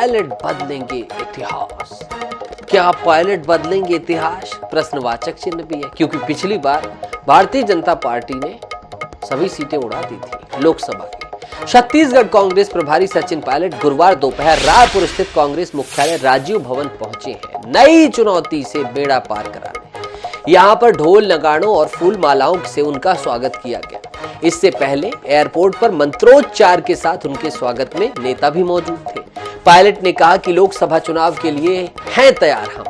Pilot बदलेंगे इतिहास। क्या पायलट बदलेंगे इतिहास? प्रश्नवाचक चिन्ह भी है, क्योंकि पिछली बार भारतीय जनता पार्टी ने सभी सीटें उड़ा दी थी लोकसभा की। छत्तीसगढ़ कांग्रेस प्रभारी सचिन पायलट गुरुवार दोपहर रायपुर स्थित कांग्रेस मुख्यालय राजीव भवन पहुंचे हैं नई चुनौती से बेड़ा पार कराने। यहां पर ढोल नगाड़ों और फूल मालाओं से उनका स्वागत किया गया। इससे पहले एयरपोर्ट पर मंत्रोच्चार के साथ उनके स्वागत में नेता भी मौजूद थे। पायलट ने कहा कि लोकसभा चुनाव के लिए हैं तैयार, हम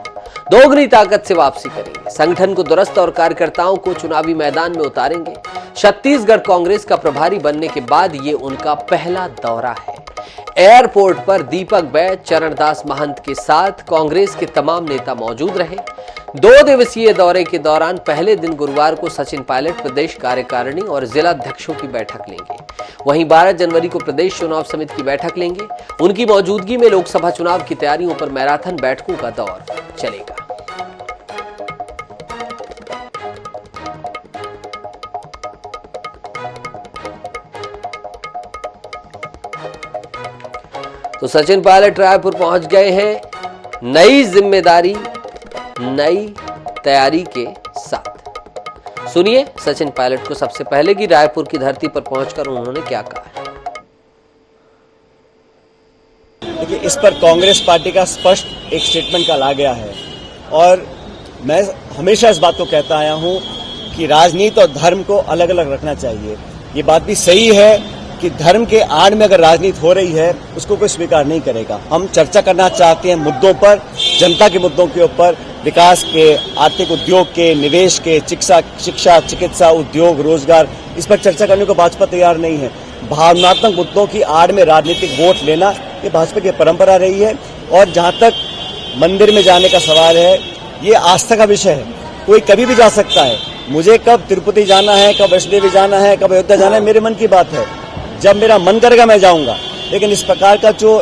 दोगुनी ताकत से वापसी करेंगे, संगठन को दुरुस्त और कार्यकर्ताओं को चुनावी मैदान में उतारेंगे। छत्तीसगढ़ कांग्रेस का प्रभारी बनने के बाद ये उनका पहला दौरा है। एयरपोर्ट पर दीपक बैज, चरणदास महंत के साथ कांग्रेस के तमाम नेता मौजूद रहे। 2 दिवसीय दौरे के दौरान पहले दिन गुरुवार को सचिन पायलट प्रदेश कार्यकारिणी और जिला अध्यक्षों की बैठक लेंगे। वहीं 12 जनवरी को प्रदेश चुनाव समिति की बैठक लेंगे। उनकी मौजूदगी में लोकसभा चुनाव की तैयारियों पर मैराथन बैठकों का दौर चलेगा। तो सचिन पायलट रायपुर पहुंच गए हैं नई जिम्मेदारी, नई तैयारी के साथ। सुनिए सचिन पायलट को सबसे पहले कि रायपुर की धरती पर पहुंचकर उन्होंने क्या कहा है। देखिए, इस पर कांग्रेस पार्टी का स्पष्ट एक स्टेटमेंट कल आ गया है और मैं हमेशा इस बात को कहता आया हूं कि राजनीति और धर्म को अलग अलग रखना चाहिए। ये बात भी सही है कि धर्म के आड़ में अगर राजनीति हो रही है उसको कोई स्वीकार नहीं करेगा। हम चर्चा करना चाहते हैं मुद्दों पर, जनता के मुद्दों के ऊपर, विकास के, आर्थिक उद्योग के, निवेश के, शिक्षा, चिकित्सा, उद्योग, रोजगार, इस पर चर्चा करने को भाजपा तैयार नहीं है। भावनात्मक मुद्दों की आड़ में राजनीतिक वोट लेना ये भाजपा की परंपरा रही है। और जहां तक मंदिर में जाने का सवाल है, ये आस्था का विषय है, कोई कभी भी जा सकता है। मुझे कब तिरुपति जाना है, कब वैष्णो देवी जाना है, कब अयोध्या जाना है, मेरे मन की बात है। जब मेरा मन करेगा मैं जाऊंगा। लेकिन इस प्रकार का जो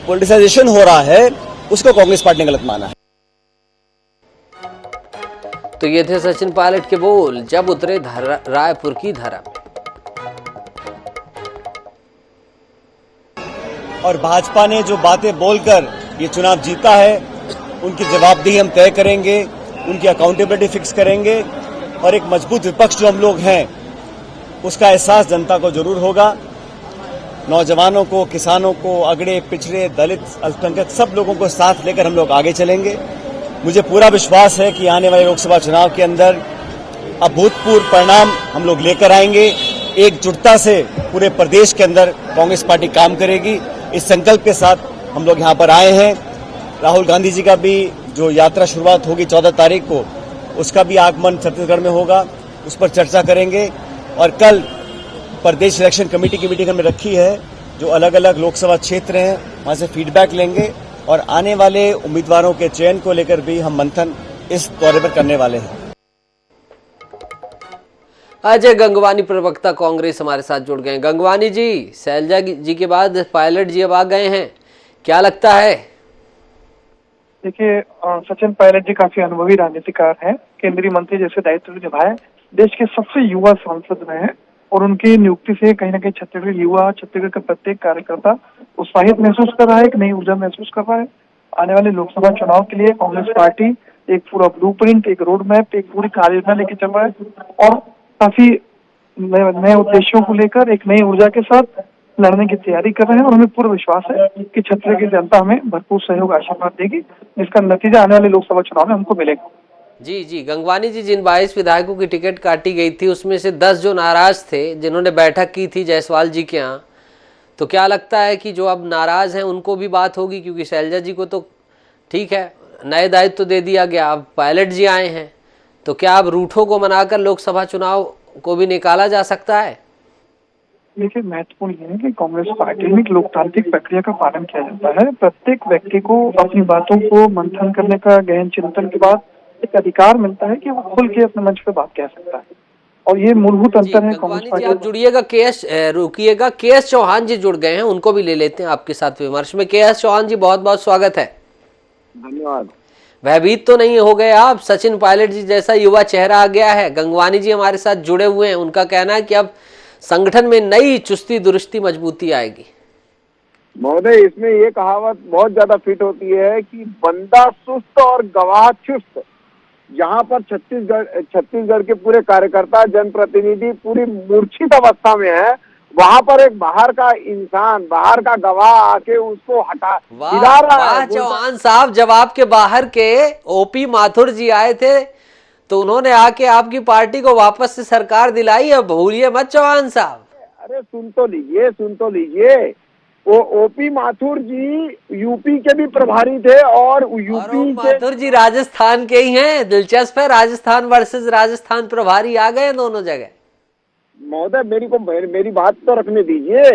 पॉलिटिसाइजेशन हो रहा है उसको कांग्रेस पार्टी ने गलत माना है। तो ये थे सचिन पायलट के बोल जब उतरे रायपुर की धरा में। और भाजपा ने जो बातें बोलकर ये चुनाव जीता है उनकी जवाबदेही हम तय करेंगे, उनकी अकाउंटेबिलिटी फिक्स करेंगे और एक मजबूत विपक्ष जो हम लोग हैं उसका एहसास जनता को जरूर होगा। नौजवानों को, किसानों को, अगड़े पिछड़े, दलित, अल्पसंख्यक सब लोगों को साथ लेकर हम लोग आगे चलेंगे। मुझे पूरा विश्वास है कि आने वाले लोकसभा चुनाव के अंदर अभूतपूर्व परिणाम हम लोग लेकर आएंगे। एकजुटता से पूरे प्रदेश के अंदर कांग्रेस पार्टी काम करेगी, इस संकल्प के साथ हम लोग यहाँ पर आए हैं। राहुल गांधी जी का भी जो यात्रा शुरुआत होगी 14 तारीख को, उसका भी आगमन छत्तीसगढ़ में होगा, उस पर चर्चा करेंगे। और कल प्रदेश इलेक्शन कमेटी की मीटिंग हमने रखी है, जो अलग अलग लोकसभा क्षेत्र हैं वहां से फीडबैक लेंगे और आने वाले उम्मीदवारों के चयन को लेकर भी हम मंथन इस दौरे पर करने वाले हैं। अजय गंगवानी प्रवक्ता कांग्रेस हमारे साथ जुड़ गए। गंगवानी जी, शैलजा जी के बाद पायलट जी अब आ गए हैं, क्या लगता है? देखिए, सचिन पायलट जी काफी अनुभवी राजनीतिकार हैं, केंद्रीय मंत्री जैसे दायित्व निभाए, देश के सबसे युवा सांसद रहे हैं और उनकी नियुक्ति से कहीं ना कहीं छत्तीसगढ़ युवा, छत्तीसगढ़ का प्रत्येक कार्यकर्ता उत्साहित महसूस कर रहा है, एक नई ऊर्जा महसूस कर रहा है। आने वाले लोकसभा चुनाव के लिए कांग्रेस पार्टी एक पूरा ब्लूप्रिंट, एक रोड मैप, एक पूरी कार्ययोजना लेके चल रहा है और काफी नए उद्देश्यों को लेकर एक नई ऊर्जा के साथ लड़ने की तैयारी कर रहे हैं। और हमें पूरा विश्वास है कि छत्तीसगढ़ की जनता हमें भरपूर सहयोग, आशीर्वाद देगी, जिसका नतीजा आने वाले लोकसभा चुनाव में हमको मिलेगा। जी गंगवानी जी, जिन 22 विधायकों की टिकट काटी गई थी उसमें से 10 जो नाराज थे, जिन्होंने बैठक की थी जायसवाल जी के यहाँ, तो क्या लगता है कि जो अब नाराज हैं उनको भी बात होगी? क्योंकि शैलजा जी को तो ठीक है नए दायित्व तो दे दिया गया, अब पायलट जी आए हैं, तो क्या अब रूठों को मनाकर लोकसभा चुनाव को भी निकाला जा सकता है? देखिए, महत्वपूर्ण ये है कि कांग्रेस पार्टी में एक लोकतांत्रिक प्रक्रिया का पालन किया जाता है। प्रत्येक व्यक्ति को अपनी बातों को मंथन करने का, गहन चिंतन के बाद एक अधिकार मिलता है कि वो खुल के अपने मंच पे बात कह सकता है और ये मूलभूत अंतर है कांग्रेस पार्टी। आप जुड़िएगा, रुकिएगा, के.एस. चौहान जी जुड़ गए हैं, उनको भी ले लेते हैं आपके साथ विमर्श में। के.एस. चौहान जी, बहुत बहुत स्वागत है। धन्यवाद। भयभीत तो नहीं हो गए आप? सचिन पायलट जी जैसा युवा चेहरा आ गया है। गंगवानी जी हमारे साथ जुड़े हुए हैं, उनका कहना है कि अब संगठन में नई चुस्ती दुरुस्ती मजबूती आएगी। महोदय, इसमें ये कहावत बहुत ज्यादा फिट होती है कि बंदा सुस्त और गवाह चुस्त। जहां पर छत्तीसगढ़ के पूरे कार्यकर्ता, जनप्रतिनिधि पूरी मूर्छित अवस्था में है, वहां पर एक बाहर का इंसान, बाहर का गवाह आके उसको हिला रहा है। चौहान साहब, जब आपके बाहर के ओपी माथुर जी आए थे तो उन्होंने आके आपकी पार्टी को वापस से सरकार दिलाई। अब भूलिए मत चौहान साहब। अरे सुन तो लीजिए, वो ओपी माथुर जी यूपी के भी प्रभारी थे और यूपी के माथुर जी राजस्थान के ही हैं। दिलचस्प है, राजस्थान वर्सेस राजस्थान प्रभारी आ गए दोनों जगह। महोदय, मेरी बात तो रखने दीजिए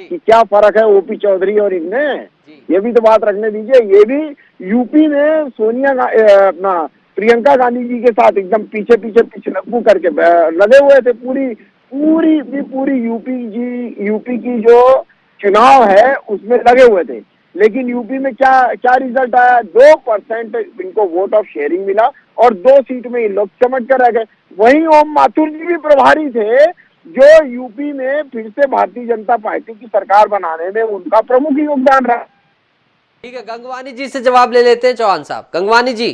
कि क्या फर्क है ओपी चौधरी और इनमें, ये भी तो बात रखने दीजिए। ये भी यूपी में अपना प्रियंका गांधी जी के साथ एकदम पीछे पिछलग्गू करके लगे हुए थे। पूरी यूपी की जो चुनाव है उसमें लगे हुए थे। लेकिन यूपी में क्या रिजल्ट आया? 2% इनको वोट ऑफ शेयरिंग मिला और 2 सीट में ये लोग चमट कर रह गए। वहीं ओम माथुर जी भी प्रभारी थे, जो यूपी में फिर से भारतीय जनता पार्टी की सरकार बनाने में उनका प्रमुख योगदान रहा। ठीक है, गंगवानी जी से जवाब ले लेते हैं। चौहान साहब, गंगवानी जी।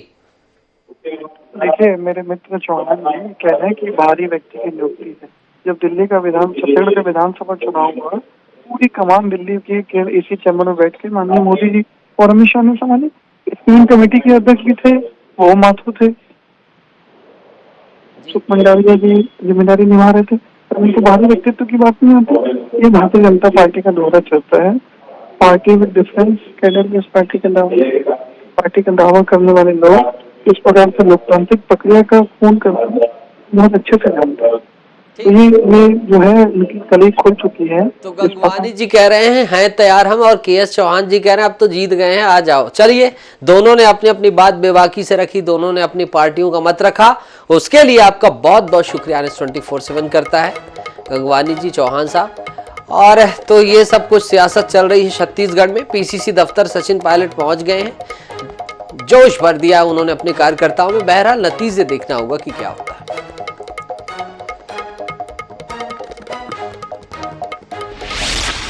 देखिए, मेरे मित्र चौहान जी कह रहे हैं कि बाहरी व्यक्ति की नियुक्ति है। जब दिल्ली का छत्तीसगढ़ का विधानसभा चुनाव हुआ, पूरी कमान दिल्ली के इसी चैम्बर में बैठ के माननीय मोदी जी और अमित शाह ने संभाली। स्क्रीनिंग कमेटी के अध्यक्ष भी थे, वो माथुर थे। सुख मंडाविया जी जिम्मेदारी निभा रहे थे। उनको बाहरी व्यक्तित्व की बात नहीं आती। ये भारतीय जनता पार्टी का दौरा चलता है। पार्टी विद डिफरेंस कैडर में पार्टी का दावा करने वाले लोग इस प्रकार से लोकतांत्रिक प्रक्रिया का फोन करते हैं, बहुत अच्छे से जानते हैं। तो ये जो है उनकी कली खुल चुकी है। तो गंगवानी जी कह रहे हैं तैयार हम, और केएस चौहान जी कह रहे हैं अब तो जीत गए हैं, आ जाओ। चलिए, दोनों ने अपनी बात बेबाकी से रखी, दोनों ने अपनी पार्टियों का मत रखा। उसके लिए आपका बहुत बहुत शुक्रिया NS 24/7 करता है गंगवानी जी, चौहान साहब। और तो ये सब कुछ सियासत चल रही है छत्तीसगढ़ में। PCC दफ्तर सचिन पायलट पहुंच गए हैं, जोश भर दिया उन्होंने अपने कार्यकर्ताओं में। बहरहाल नतीजे देखना होगा कि क्या होता है।